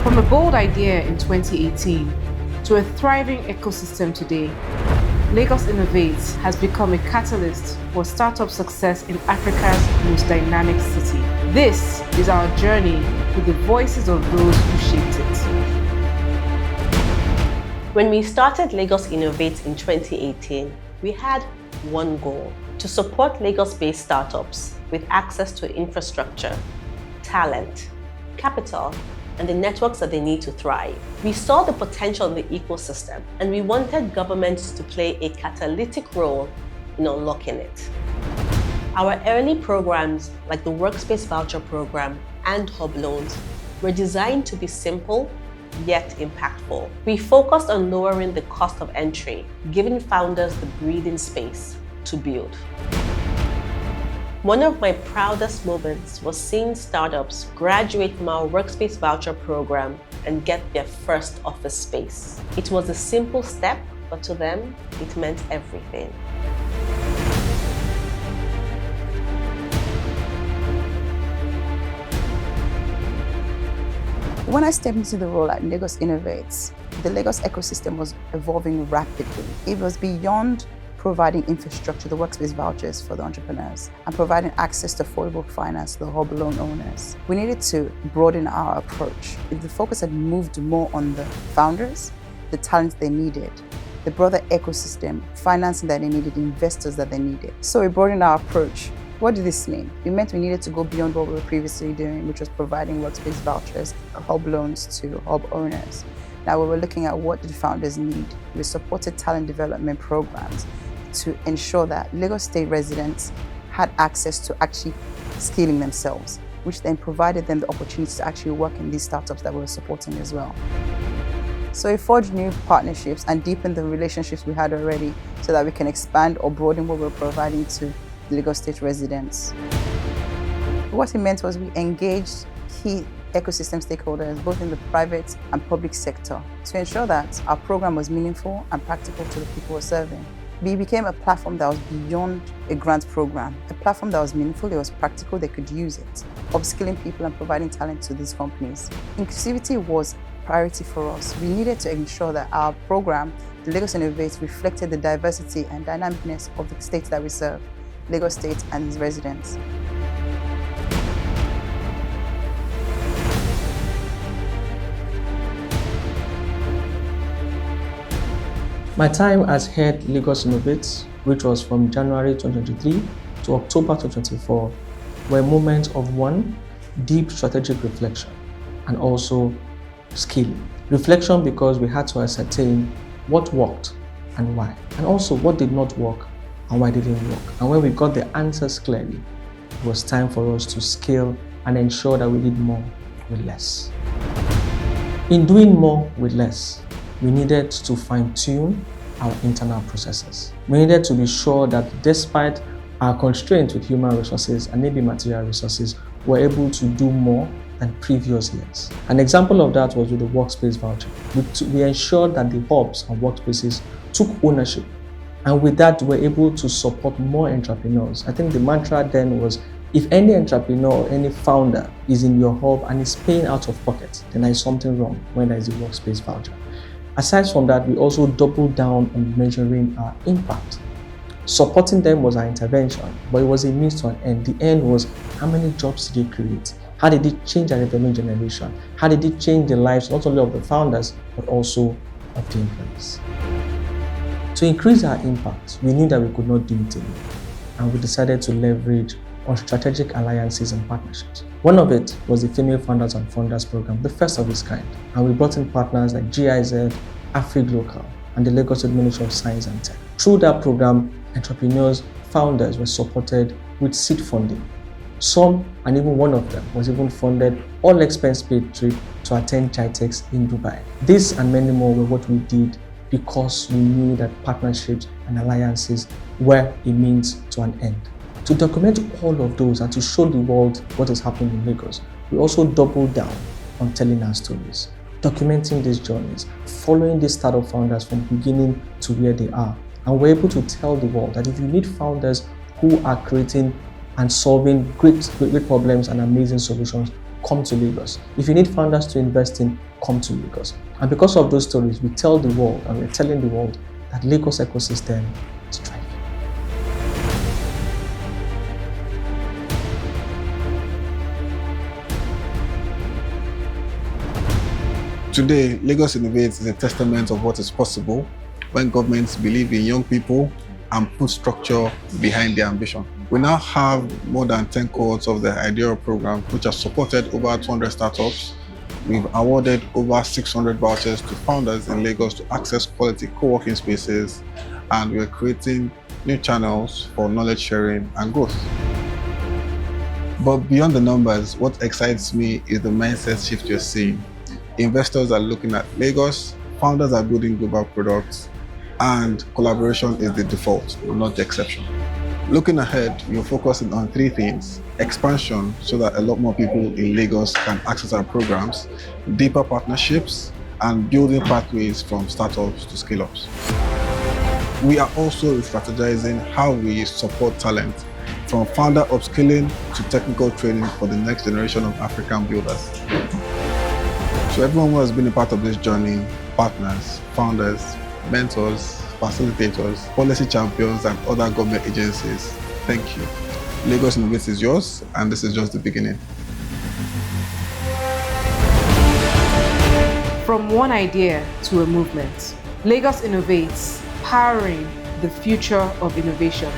From a bold idea in 2018 to a thriving ecosystem today, Lagos Innovates has become a catalyst for startup success in Africa's most dynamic city. This is our journey with the voices of those who shaped it. When we started Lagos Innovates in 2018, we had one goal: to support Lagos-based startups with access to infrastructure, talent, capital, and the networks that they need to thrive. We saw the potential in the ecosystem, and we wanted governments to play a catalytic role in unlocking it. Our early programs, like the Workspace Voucher Program and Hub Loans, were designed to be simple, yet impactful. We focused on lowering the cost of entry, giving founders the breathing space to build. One of my proudest moments was seeing startups graduate from our Workspace Voucher Program and get their first office space. It was a simple step, but to them, it meant everything. When I stepped into the role at Lagos Innovates, the Lagos ecosystem was evolving rapidly. It was beyond providing infrastructure, the workspace vouchers for the entrepreneurs, and providing access to affordable finance to the hub loan owners. We needed to broaden our approach. The focus had moved more on the founders, the talents they needed, the broader ecosystem, financing that they needed, investors that they needed. So we broadened our approach. What did this mean? It meant we needed to go beyond what we were previously doing, which was providing workspace vouchers, hub loans to hub owners. Now we were looking at what did founders need. We supported talent development programs to ensure that Lagos State residents had access to actually scaling themselves, which then provided them the opportunity to actually work in these startups that we were supporting as well. So we forged new partnerships and deepened the relationships we had already so that we can expand or broaden what we're providing to Lagos State residents. What it meant was we engaged key ecosystem stakeholders, both in the private and public sector, to ensure that our program was meaningful and practical to the people we're serving. We became a platform that was beyond a grant program, a platform that was meaningful, it was practical, they could use it, upskilling people and providing talent to these companies. Inclusivity was a priority for us. We needed to ensure that our program, the Lagos Innovates, reflected the diversity and dynamicness of the states that we serve, Lagos State and its residents. My time as head Lagos Innovates, which was from January 2023 to October 2024, were moments of one, deep strategic reflection, and also scaling. Reflection because we had to ascertain what worked and why, and also what did not work and why didn't work. And when we got the answers clearly, it was time for us to scale and ensure that we did more with less. In doing more with less, we needed to fine-tune our internal processes. We needed to be sure that despite our constraints with human resources and maybe material resources, we're able to do more than previous years. An example of that was with the workspace voucher. We ensured that the hubs and workspaces took ownership, and with that, we're able to support more entrepreneurs. I think the mantra then was, if any entrepreneur or any founder is in your hub and is paying out of pocket, then there is something wrong when there is a workspace voucher. Aside from that, we also doubled down on measuring our impact. Supporting them was our intervention, but it was a means to an end. The end was, how many jobs did it create? How did it change our revenue generation? How did it change the lives not only of the founders, but also of the employees? To increase our impact, we knew that we could not do it alone, and we decided to leverage on strategic alliances and partnerships. One of it was the Female Founders and Funders Program, the first of its kind, and we brought in partners like GIZ, AfriGlocal, and the Lagos State Ministry of Science and Tech. Through that program, entrepreneurs, founders were supported with seed funding. Some, and even one of them, was even funded all expense-paid trip to attend GITEX in Dubai. This and many more were what we did because we knew that partnerships and alliances were a means to an end. To document all of those and to show the world what is happening in Lagos, we also doubled down on telling our stories, documenting these journeys, following these startup founders from beginning to where they are. And we're able to tell the world that if you need founders who are creating and solving great problems and amazing solutions, come to Lagos. If you need founders to invest in, come to Lagos. And because of those stories, we tell the world, and we're telling the world that Lagos ecosystem is thriving. Today, Lagos Innovates is a testament of what is possible when governments believe in young people and put structure behind their ambition. We now have more than 10 cohorts of the IDEA program, which has supported over 200 startups. We've awarded over 600 vouchers to founders in Lagos to access quality co-working spaces, and we're creating new channels for knowledge sharing and growth. But beyond the numbers, what excites me is the mindset shift you're seeing. Investors are looking at Lagos, founders are building global products, and collaboration is the default, not the exception. Looking ahead, we're focusing on 3 things: expansion, so that a lot more people in Lagos can access our programs, deeper partnerships, and building pathways from startups to scale-ups. We are also strategizing how we support talent, from founder upskilling to technical training for the next generation of African builders. So everyone who has been a part of this journey, partners, founders, mentors, facilitators, policy champions, and other government agencies, thank you. Lagos Innovates is yours, and this is just the beginning. From one idea to a movement, Lagos Innovates, powering the future of innovation.